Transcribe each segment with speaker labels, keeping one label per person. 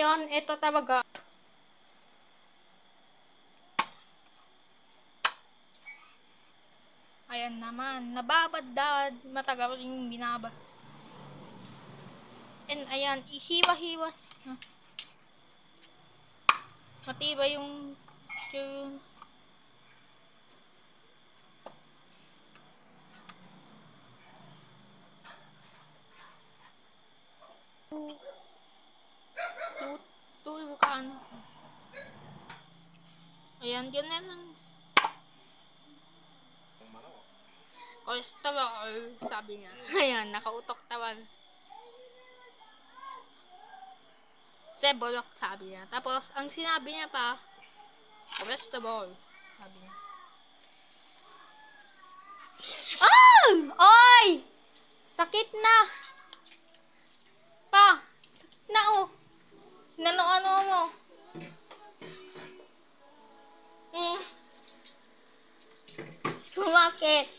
Speaker 1: Ngayon, ito talaga. Ayan naman, nababadad. Matagal yung binaba. And ayan, ihiwa-hiwa. Matibay yung tutukan. Ayan, ganyan lang. Cholesterol, sabi niya. Ayan, nakautok tawag. Cebolok, sabi niya. Tapos, ang sinabi niya pa, cholesterol, sabi niya. Oh! Oy! Sakit na! Pa! Sakit na, oh! Nano-ano mo? Sumakit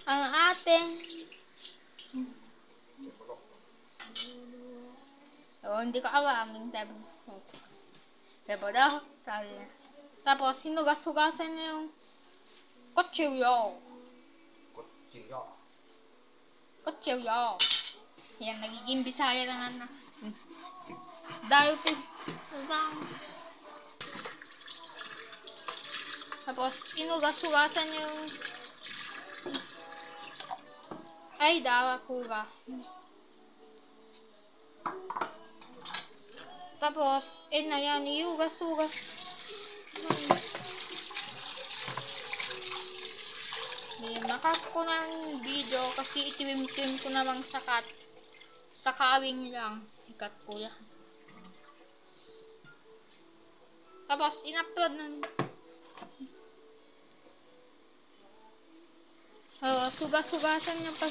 Speaker 1: ang ating hindi ko alam yung Cebolok, sabi niya. Tapos, sinugas-sugasan niya yung kutsilyo. Kutsilyo. Yan, nagiging Bisaya lang ano. Dahil tapos, inugas-sugasan yung dawa-kuga. Tapos, na yan, iugas-sugas. Makap ko ng video kasi itiwim-tim ko namang sakat. Sa kawing lang. Ikat ko yan. Tapos, in-upload na. Sugas-sugasan niya pa.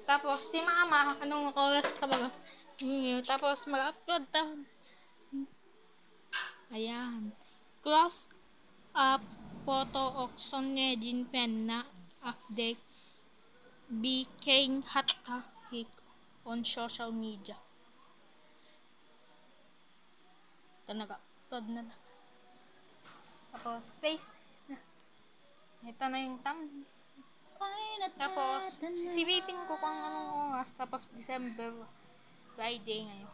Speaker 1: Tapos, si mama, anong oras ka ba? Tapos, mag-upload ta. Ayan. Close up photo auction niya din pen na update became hot topic on social media. Ito nag-upload na. Tapos, space. Ito na yung thumbnail. Tapos, sisipin ko kung anong oras. Tapos, December Friday ngayon.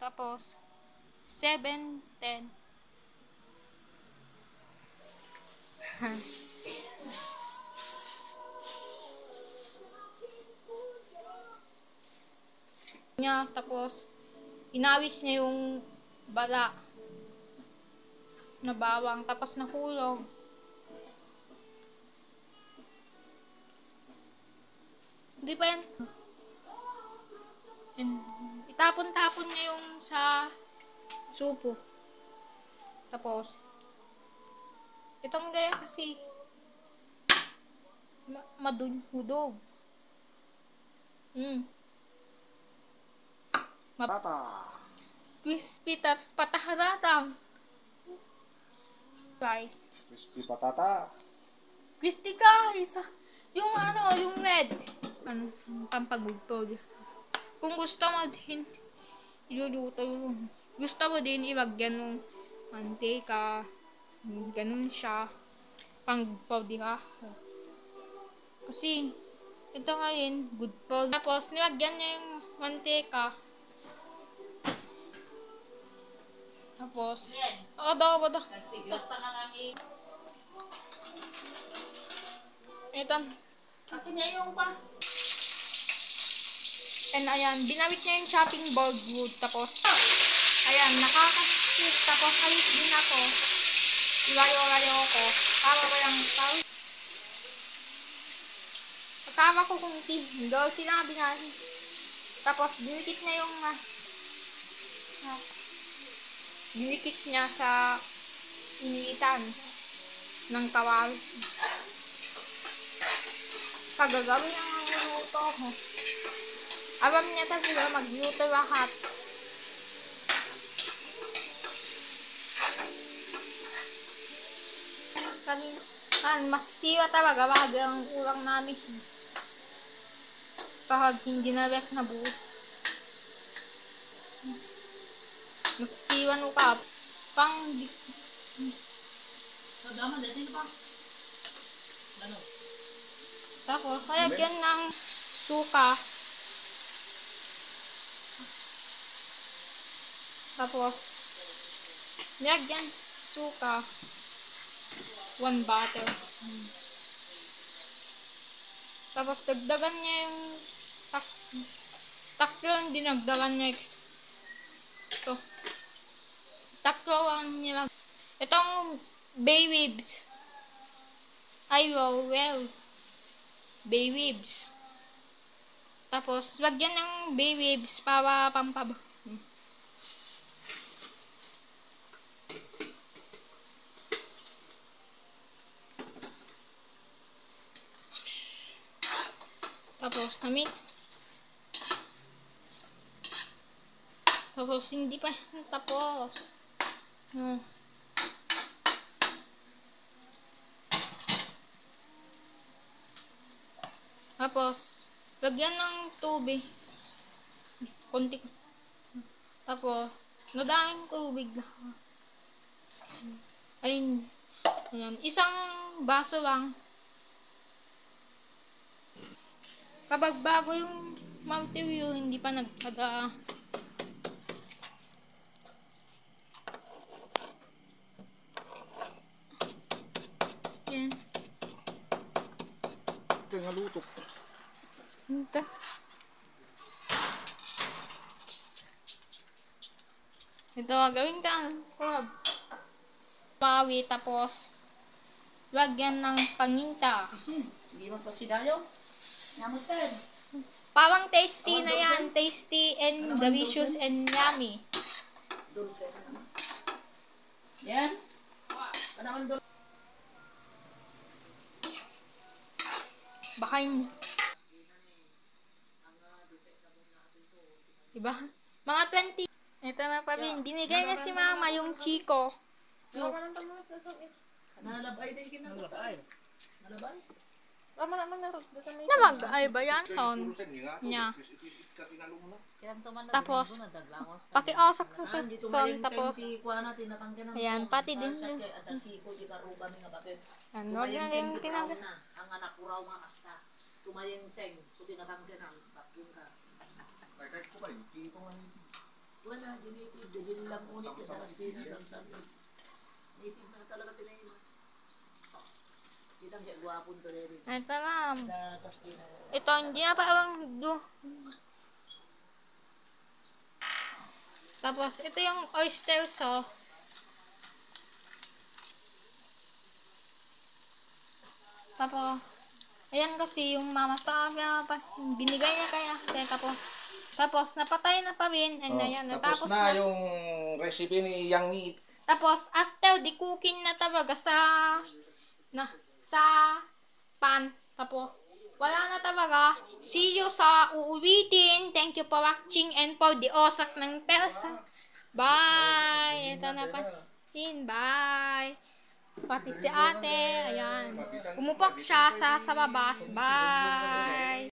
Speaker 1: Tapos, 7:10. Tapos, inawis niya yung bala na bawang. Tapos, nahulog. Hindi pa yan. Itapon-tapon niya yung sa supo. Tapos, itong gaya kasi madunhudog. Crispy pataharata. Right.
Speaker 2: Crispy patata.
Speaker 1: Crispy guys. Yung yung red. Pampagugtod. Kung gusto mo din, iluluto yun. Gusto mo din ilagyan ng mantika. Ganun siya. Pang-powder. Kasi, ito ngayon, good powder. Tapos, nilagyan niya yung mantika. Tapos, daw.
Speaker 3: Nagsiglat pa na lang eh.
Speaker 1: Ito.
Speaker 3: Akin niya yung pa.
Speaker 1: And ayan, binawit niya yung chopping board wood. Tapos, ayan, nakakasip. Tapos, alis din ako. Ilayo-layo ko. Para walang tao. Pagkama ko kung hindi sinabi na. Tapos, dinikit niya yung dinikit niya sa iniitan ng kawal. Pagagawin ang luto ko. Alam niya talaga magluto lahat. Kanina. Masisiwa talaga wag ang ulang namin. Kahit hindi na wet na buo. Masisiwa no ka.
Speaker 3: Nagdaman din pa. Ano?
Speaker 1: Tapos, lagyan ng suka. Tapos, lagyan suka. 1 bottle. Tapos, dagdagan niya yung taklo yung dinagdagan niya. Ito. Taklo ang niya. Itong bay ribs. Ay, well. Bay ribs. Tapos, lagyan ng bay ribs para pampab. Tapos, na-mix. Tapos, hindi pa. Tapos. Tapos, lagyan ng tubig. Konti. Tapos, nadaming tubig. Ayun. Ayan. Isang baso lang. Kapag bago yung material, hindi pa nagpada. Yan.
Speaker 2: Ito yung nalutok.
Speaker 1: Ito. Ito, gawin ka. Crab. Bawi, tapos lagyan ng paminta.
Speaker 3: Hindi mo sa sidayo. Namutan.
Speaker 1: Parang tasty na yan. Tasty and delicious and yummy.
Speaker 3: Dulce na naman. Yan. Panaman dulce.
Speaker 1: Baka yun. Diba? Mga 20. Ito na pa rin. Binigay na si mama yung chiko.
Speaker 3: Nalabay din kinalabay. Nalabay?
Speaker 1: Namag ay ba yan? Sound niya. Tapos, pakiasak sa sound. Tapos, ayan, pati din. Yan, wag na rin tinanggal.
Speaker 3: Ang anak ko raw nga asta. Tumayeng teng. So, tinatanggan ang bakyon ka.
Speaker 2: Kahit ko kayo, hindi ko nga.
Speaker 3: Wala, dinitid lang ulit. Daras din na samsam. Native na talaga tinayimas. Kitang siya, guwapon to rin.
Speaker 1: Ito na.
Speaker 3: Tapos,
Speaker 1: Ito, hindi na parang Tapos, ito yung oyster sauce. Tapos, ayan kasi yung mama sa binigay niya kaya. Tapos, napatay na pa rin. And ayan,
Speaker 2: Tapos na yung recipe ni Yang Meat.
Speaker 1: Tapos, after the cooking na talaga sa pan. Tapos, wala na talaga. See you sa uulitin. Thank you for watching and for the osak ng persa. Bye! Ito na pa. Bye! Pati si ate. Ayan. Pumupak siya sa babas. Bye!